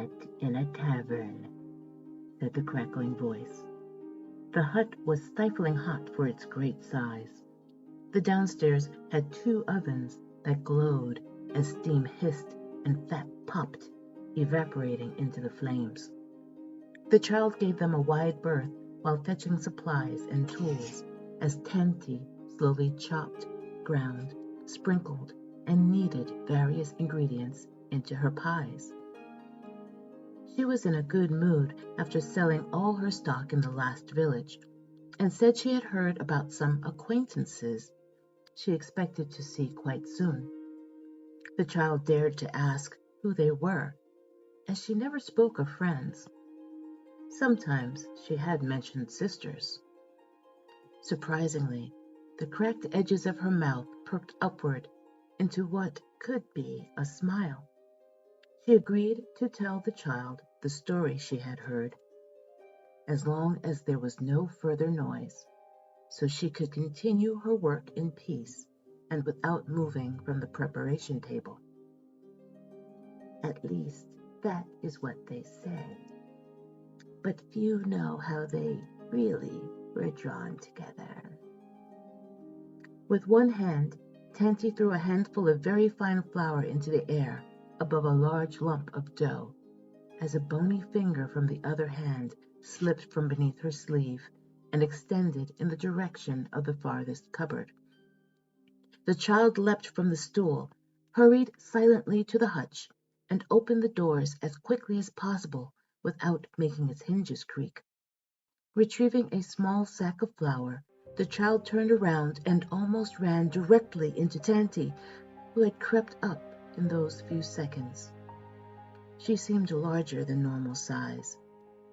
met in a tavern," said the crackling voice. The hut was stifling hot for its great size. The downstairs had 2 ovens that glowed as steam hissed and fat popped, evaporating into the flames. The child gave them a wide berth while fetching supplies and tools as Tanti slowly chopped, ground, sprinkled, and kneaded various ingredients into her pies. She was in a good mood after selling all her stock in the last village, and said she had heard about some acquaintances she expected to see quite soon. The child dared to ask who they were, as she never spoke of friends. Sometimes she had mentioned sisters. Surprisingly, the cracked edges of her mouth perked upward into what could be a smile. She agreed to tell the child the story she had heard, as long as there was no further noise, so she could continue her work in peace and without moving from the preparation table. At least that is what they say. But few know how they really were drawn together. With one hand, Tanti threw a handful of very fine flour into the air above a large lump of dough, as a bony finger from the other hand slipped from beneath her sleeve and extended in the direction of the farthest cupboard. The child leapt from the stool, hurried silently to the hutch, and opened the doors as quickly as possible without making its hinges creak. Retrieving a small sack of flour, the child turned around and almost ran directly into Tanti, who had crept up in those few seconds. She seemed larger than normal size,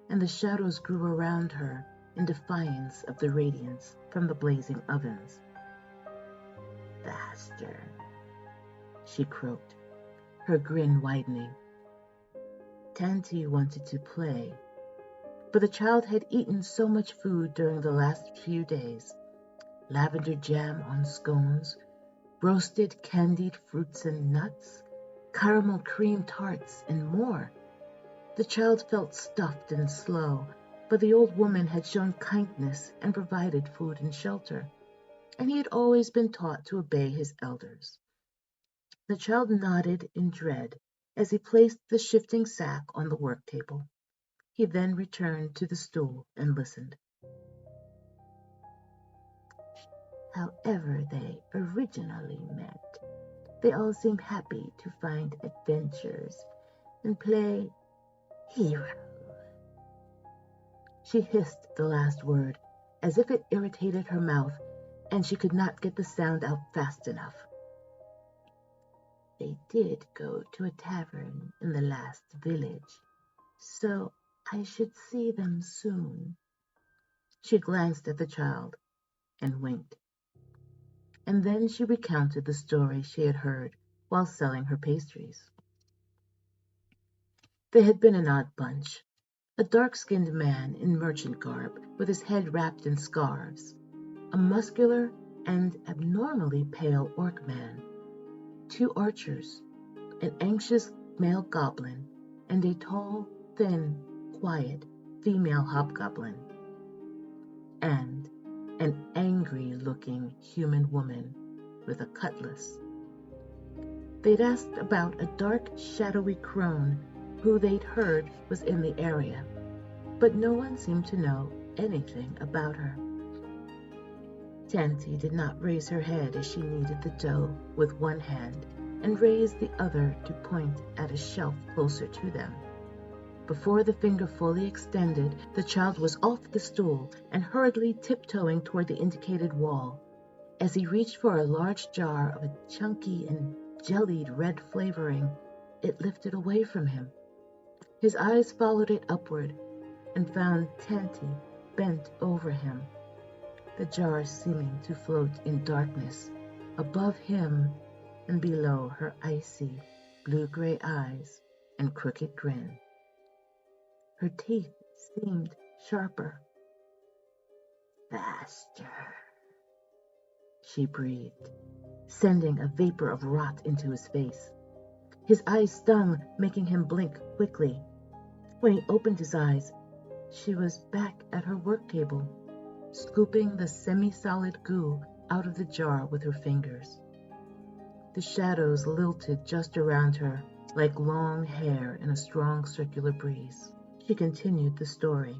and the shadows grew around her in defiance of the radiance from the blazing ovens. "Faster," she croaked, her grin widening. Tanti wanted to play, but the child had eaten so much food during the last few days: lavender jam on scones, roasted candied fruits and nuts, caramel cream tarts, and more. The child felt stuffed and slow, but the old woman had shown kindness and provided food and shelter, and he had always been taught to obey his elders. The child nodded in dread as he placed the shifting sack on the work table. He then returned to the stool and listened. However they originally met, they all seemed happy to find adventures and play hero. She hissed the last word, as if it irritated her mouth and she could not get the sound out fast enough. They did go to a tavern in the last village, so I should see them soon. She glanced at the child and winked. And then she recounted the story she had heard while selling her pastries. They had been an odd bunch. A dark-skinned man in merchant garb with his head wrapped in scarves, a muscular and abnormally pale orc man, 2 archers, an anxious male goblin, and a tall, thin, quiet female hobgoblin, and an angry-looking human woman with a cutlass. They'd asked about a dark, shadowy crone who they'd heard was in the area, but no one seemed to know anything about her. Tanti did not raise her head as she kneaded the dough with one hand and raised the other to point at a shelf closer to them. Before the finger fully extended, the child was off the stool and hurriedly tiptoeing toward the indicated wall. As he reached for a large jar of a chunky and jellied red flavoring, it lifted away from him. His eyes followed it upward and found Tanti bent over him, the jar seeming to float in darkness above him and below her icy blue-gray eyes and crooked grin. Her teeth seemed sharper. "Faster," she breathed, sending a vapor of rot into his face. His eyes stung, making him blink quickly, When he opened his eyes, she was back at her work table, scooping the semi-solid goo out of the jar with her fingers. The shadows lilted just around her like long hair in a strong circular breeze. She continued the story.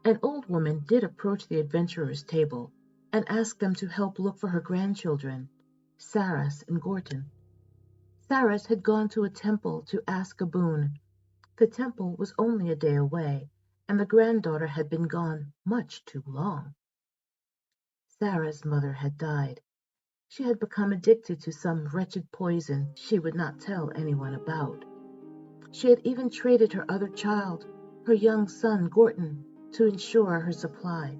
An old woman did approach the adventurers' table and ask them to help look for her grandchildren, Saras and Gorton. Saras had gone to a temple to ask a boon. The temple was only a day away, and the granddaughter had been gone much too long. Sarah's mother had died. She had become addicted to some wretched poison she would not tell anyone about. She had even traded her other child, her young son Gorton, to ensure her supply.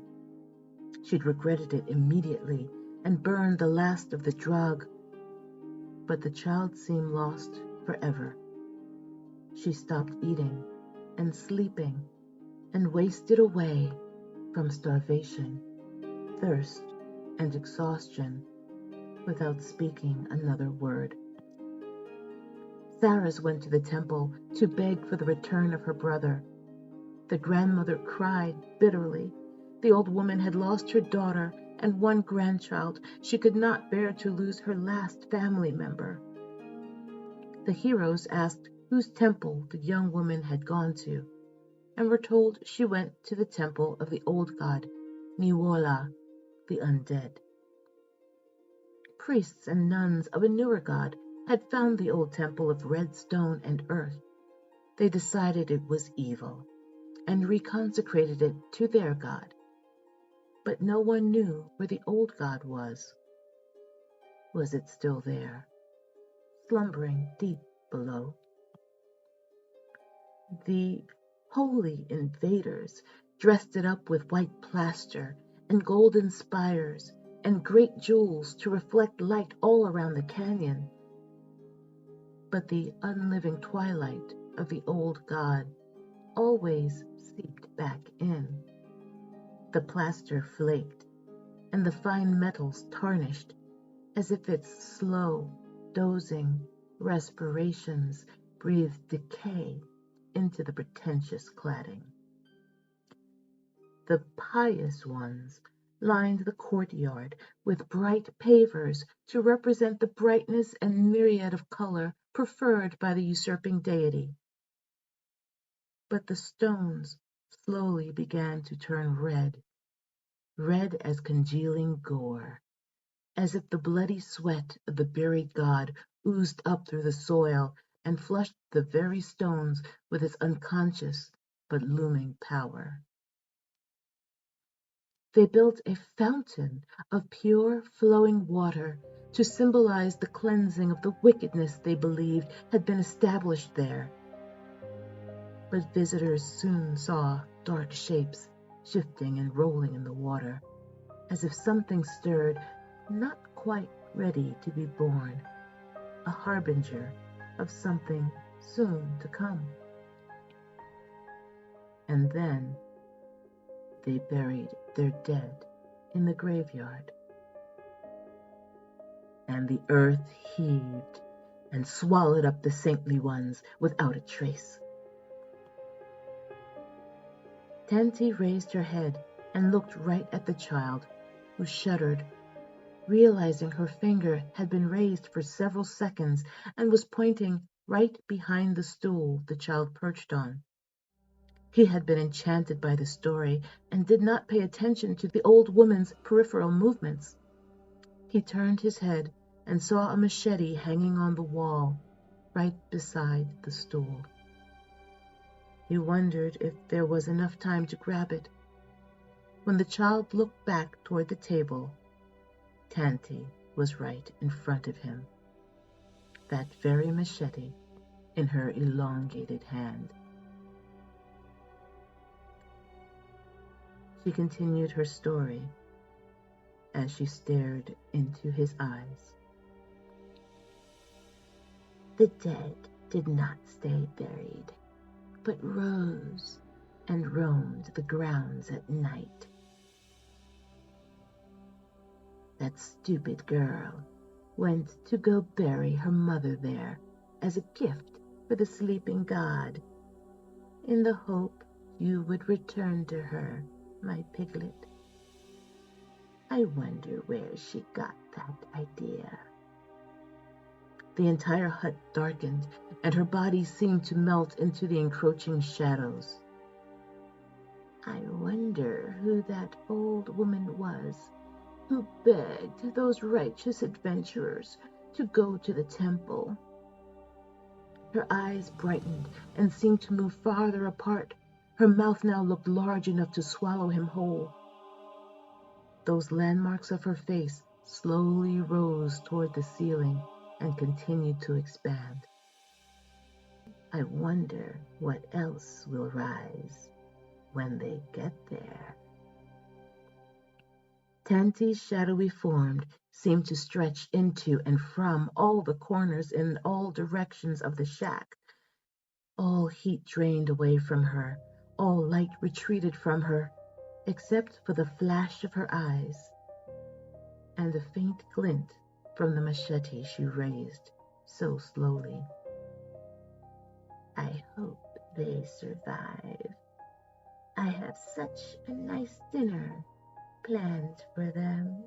She'd regretted it immediately and burned the last of the drug. But the child seemed lost forever. She stopped eating and sleeping and wasted away from starvation, thirst, and exhaustion without speaking another word. Saras went to the temple to beg for the return of her brother. The grandmother cried bitterly. The old woman had lost her daughter and one grandchild. She could not bear to lose her last family member. The heroes asked whose temple the young woman had gone to, and were told she went to the temple of the old god, Neewollah, the undead. Priests and nuns of a newer god had found the old temple of red stone and earth. They decided it was evil and reconsecrated it to their god. But no one knew where the old god was. Was it still there, slumbering deep below? The holy invaders dressed it up with white plaster and golden spires and great jewels to reflect light all around the canyon. But the unliving twilight of the old god always seeped back in. The plaster flaked, and the fine metals tarnished, as if its slow, dozing respirations breathed decay into the pretentious cladding. The pious ones lined the courtyard with bright pavers to represent the brightness and myriad of color preferred by the usurping deity. But the stones slowly began to turn red, red as congealing gore, as if the bloody sweat of the buried god oozed up through the soil and flushed the very stones with its unconscious but looming power. They built a fountain of pure flowing water to symbolize the cleansing of the wickedness they believed had been established there. But visitors soon saw dark shapes shifting and rolling in the water, as if something stirred, not quite ready to be born, a harbinger of something soon to come. And then they buried their dead in the graveyard. And the earth heaved and swallowed up the saintly ones without a trace. Tanti raised her head and looked right at the child, who shuddered, realizing her finger had been raised for several seconds and was pointing right behind the stool the child perched on. He had been enchanted by the story and did not pay attention to the old woman's peripheral movements. He turned his head and saw a machete hanging on the wall, right beside the stool. He wondered if there was enough time to grab it. When the child looked back toward the table, Tanti was right in front of him, that very machete in her elongated hand. She continued her story as she stared into his eyes. The dead did not stay buried, but rose and roamed the grounds at night. That stupid girl went to go bury her mother there as a gift for the sleeping god, in the hope you would return to her, my piglet. I wonder where she got that idea. The entire hut darkened, and her body seemed to melt into the encroaching shadows. I wonder who that old woman was who begged those righteous adventurers to go to the temple. Her eyes brightened and seemed to move farther apart. Her mouth now looked large enough to swallow him whole. Those landmarks of her face slowly rose toward the ceiling and continued to expand. I wonder what else will rise when they get there. Tanti's shadowy form seemed to stretch into and from all the corners in all directions of the shack. All heat drained away from her, all light retreated from her, except for the flash of her eyes and the faint glint from the machete she raised so slowly. I hope they survive. I have such a nice dinner planned for them.